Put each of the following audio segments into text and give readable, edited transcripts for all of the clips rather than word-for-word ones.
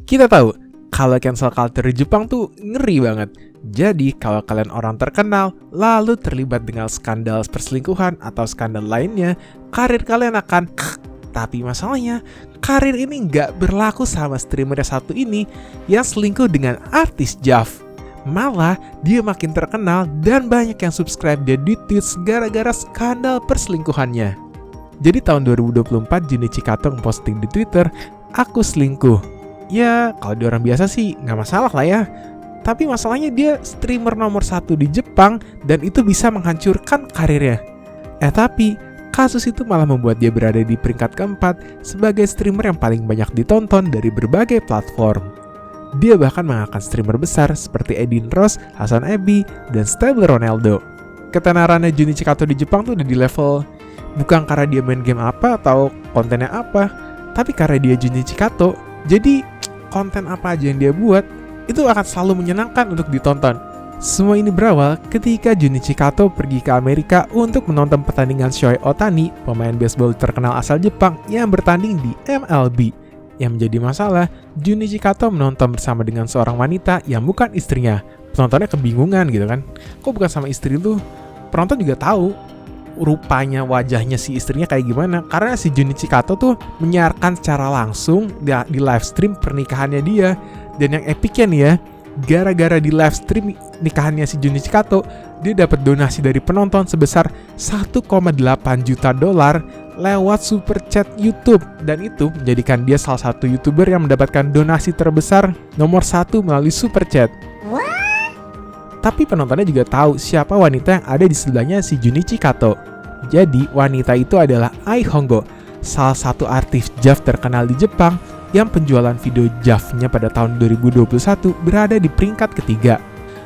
Kita tahu kalau cancel culture di Jepang tuh ngeri banget. Jadi kalau kalian orang terkenal lalu terlibat dengan skandal perselingkuhan atau skandal lainnya, karir kalian akan tapi masalahnya, karir ini nggak berlaku sama streamer yang satu ini yang selingkuh dengan artis JAV. Malah dia makin terkenal dan banyak yang subscribe dia di Twitch gara-gara skandal perselingkuhannya. Jadi tahun 2024 Junichi Kato posting di Twitter, "Aku selingkuh." Ya kalau dia orang biasa sih nggak masalah lah ya. Tapi masalahnya dia streamer nomor 1 di Jepang dan itu bisa menghancurkan karirnya. Tapi kasus itu malah membuat dia berada di peringkat keempat sebagai streamer yang paling banyak ditonton dari berbagai platform. Dia bahkan mengalahkan streamer besar seperti Edin Ross, Hasan Ebi, dan Stable Ronaldo. Ketenarannya Junichi Kato di Jepang tuh udah di level bukan karena dia main game apa atau kontennya apa, tapi karena dia Junichi Kato, jadi konten apa aja yang dia buat itu akan selalu menyenangkan untuk ditonton. Semua ini berawal ketika Junichi Kato pergi ke Amerika untuk menonton pertandingan Shohei Ohtani, pemain baseball terkenal asal Jepang yang bertanding di MLB. Yang menjadi masalah, Junichi Kato menonton bersama dengan seorang wanita yang bukan istrinya. Penontonnya kebingungan gitu kan. Kok bukan sama istri lu? Penonton juga tahu rupanya wajahnya si istrinya kayak gimana. Karena si Junichi Kato tuh menyiarkan secara langsung di live stream pernikahannya dia. Dan yang epicnya nih ya, gara-gara di live stream nikahannya si Junichi Kato, dia dapat donasi dari penonton sebesar 1,8 juta dolar lewat super chat YouTube, dan itu menjadikan dia salah satu YouTuber yang mendapatkan donasi terbesar nomor 1 melalui super chat. Tapi penontonnya juga tahu siapa wanita yang ada di sebelahnya si Junichi Kato. Jadi wanita itu adalah Ai Hongo, salah satu artis JAV terkenal di Jepang yang penjualan video JAV-nya pada tahun 2021 berada di peringkat ketiga.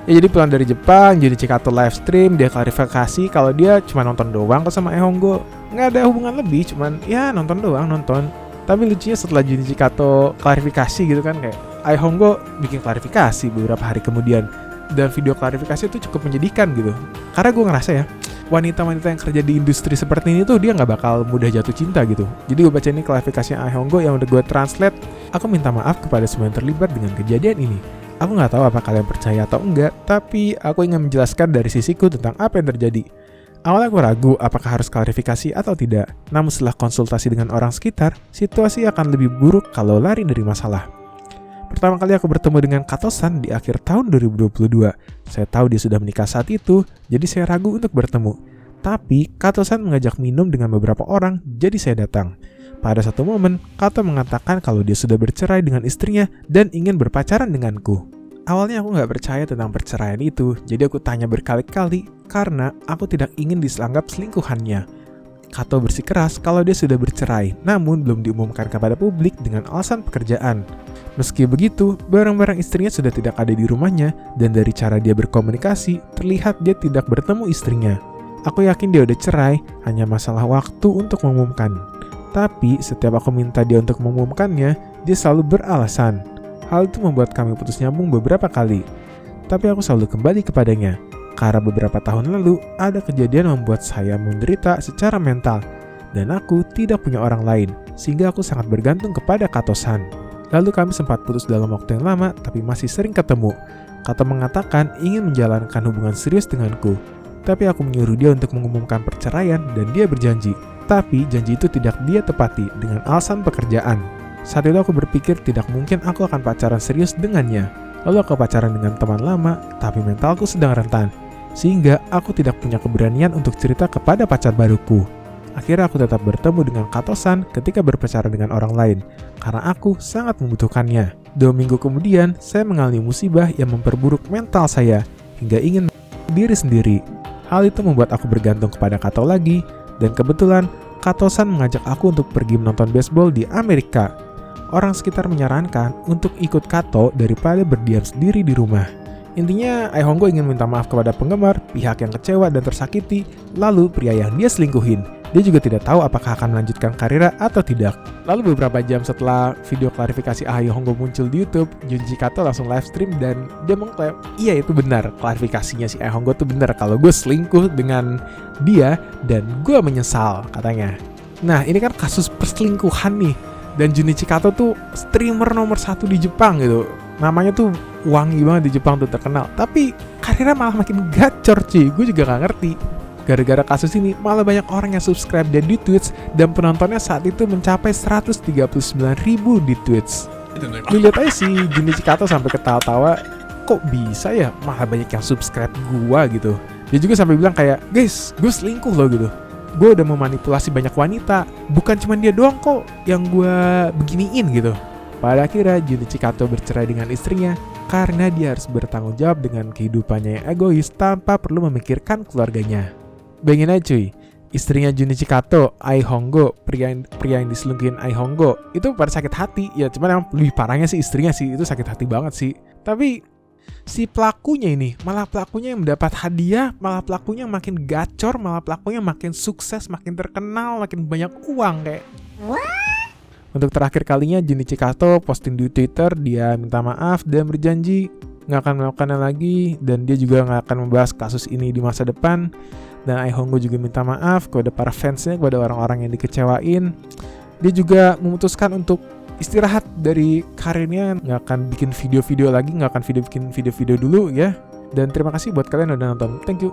Ya jadi pulang dari Jepang, Junichi Kato live stream, dia klarifikasi kalau dia cuma nonton doang kok sama Ai Hongo. Nggak ada hubungan lebih, cuman ya nonton doang, nonton. Tapi lucunya setelah Junichi Kato klarifikasi gitu kan, kayak Ai Hongo bikin klarifikasi beberapa hari kemudian. Dan video klarifikasi itu cukup menyedihkan gitu. Karena gue ngerasa ya, wanita-wanita yang kerja di industri seperti ini tuh dia nggak bakal mudah jatuh cinta gitu. Jadi gue baca ini klarifikasi Ai Hongo yang udah gue translate. Aku minta maaf kepada semua yang terlibat dengan kejadian ini. Aku nggak tahu apa kalian percaya atau enggak, tapi aku ingin menjelaskan dari sisiku tentang apa yang terjadi. Awalnya aku ragu apakah harus klarifikasi atau tidak. Namun setelah konsultasi dengan orang sekitar, situasi akan lebih buruk kalau lari dari masalah. Pertama kali aku bertemu dengan Kato-san di akhir tahun 2022. Saya tahu dia sudah menikah saat itu, jadi saya ragu untuk bertemu. Tapi Kato-san mengajak minum dengan beberapa orang, jadi saya datang. Pada satu momen, Kato mengatakan kalau dia sudah bercerai dengan istrinya dan ingin berpacaran denganku. Awalnya aku nggak percaya tentang perceraian itu, jadi aku tanya berkali-kali karena aku tidak ingin dianggap selingkuhannya. Kato bersikeras kalau dia sudah bercerai, namun belum diumumkan kepada publik dengan alasan pekerjaan. Meski begitu, barang-barang istrinya sudah tidak ada di rumahnya, dan dari cara dia berkomunikasi, terlihat dia tidak bertemu istrinya. Aku yakin dia udah cerai, hanya masalah waktu untuk mengumumkan. Tapi, setiap aku minta dia untuk mengumumkannya, dia selalu beralasan. Hal itu membuat kami putus nyambung beberapa kali. Tapi aku selalu kembali kepadanya. Karena beberapa tahun lalu, ada kejadian membuat saya menderita secara mental. Dan aku tidak punya orang lain, sehingga aku sangat bergantung kepada Kato-san. Lalu kami sempat putus dalam waktu yang lama, tapi masih sering ketemu. Kato mengatakan ingin menjalankan hubungan serius denganku. Tapi aku menyuruh dia untuk mengumumkan perceraian dan dia berjanji. Tapi janji itu tidak dia tepati dengan alasan pekerjaan. Saat itu aku berpikir tidak mungkin aku akan pacaran serius dengannya. Lalu aku pacaran dengan teman lama, tapi mentalku sedang rentan. Sehingga aku tidak punya keberanian untuk cerita kepada pacar baruku. Akhirnya aku tetap bertemu dengan Kato-san ketika berpacaran dengan orang lain, karena aku sangat membutuhkannya. 2 minggu kemudian, saya mengalami musibah yang memperburuk mental saya, hingga ingin diri sendiri. Hal itu membuat aku bergantung kepada Kato lagi, dan kebetulan Kato-san mengajak aku untuk pergi menonton baseball di Amerika. Orang sekitar menyarankan untuk ikut Kato daripada berdiam sendiri di rumah. Intinya, Ai Hongo ingin minta maaf kepada penggemar, pihak yang kecewa dan tersakiti, lalu pria yang dia selingkuhin. Dia juga tidak tahu apakah akan melanjutkan karirnya atau tidak. Lalu beberapa jam setelah video klarifikasi Ai Hongo muncul di YouTube, Junichi Kato langsung live stream dan dia mengklaim, iya itu benar, klarifikasinya si Ai Hongo tuh benar kalau gue selingkuh dengan dia dan gue menyesal, katanya. Nah ini kan kasus perselingkuhan nih. Dan Junichi Kato tuh streamer nomor 1 di Jepang gitu. Namanya tuh wangi banget di Jepang tuh, terkenal. Tapi karirnya malah makin gacor cuy. Gue juga gak ngerti. Gara-gara kasus ini malah banyak orang yang subscribe dia di Twitch. Dan penontonnya saat itu mencapai 139.000 di Twitch. Lu lihat aja si Junichi Kato sampai ketawa-tawa, kok bisa ya malah banyak yang subscribe gua gitu. Dia juga sampai bilang kayak, guys, gue selingkuh loh gitu. Gue udah memanipulasi banyak wanita. Bukan cuma dia doang kok yang gue beginiin gitu. Pada akhirnya Junichi Kato bercerai dengan istrinya karena dia harus bertanggung jawab dengan kehidupannya yang egois tanpa perlu memikirkan keluarganya. Bayangin aja cuy, istrinya Junichi Kato, Ai Hongo, pria yang diselingkuhin Ai Hongo, itu pada sakit hati. Ya cuman yang lebih parahnya sih istrinya sih, itu sakit hati banget sih. Tapi si pelakunya ini, malah pelakunya yang mendapat hadiah, malah pelakunya yang makin gacor, malah pelakunya makin sukses, makin terkenal, makin banyak uang kayak. Untuk terakhir kalinya Junichi Kato posting di Twitter, dia minta maaf dan berjanji nggak akan melakukannya lagi, dan dia juga nggak akan membahas kasus ini di masa depan. Dan Ai Hongo juga minta maaf kepada para fansnya, kepada orang-orang yang dikecewain. Dia juga memutuskan untuk istirahat dari karirnya, nggak akan bikin video-video lagi, nggak akan bikin video-video dulu ya. Dan terima kasih buat kalian yang udah nonton. Thank you.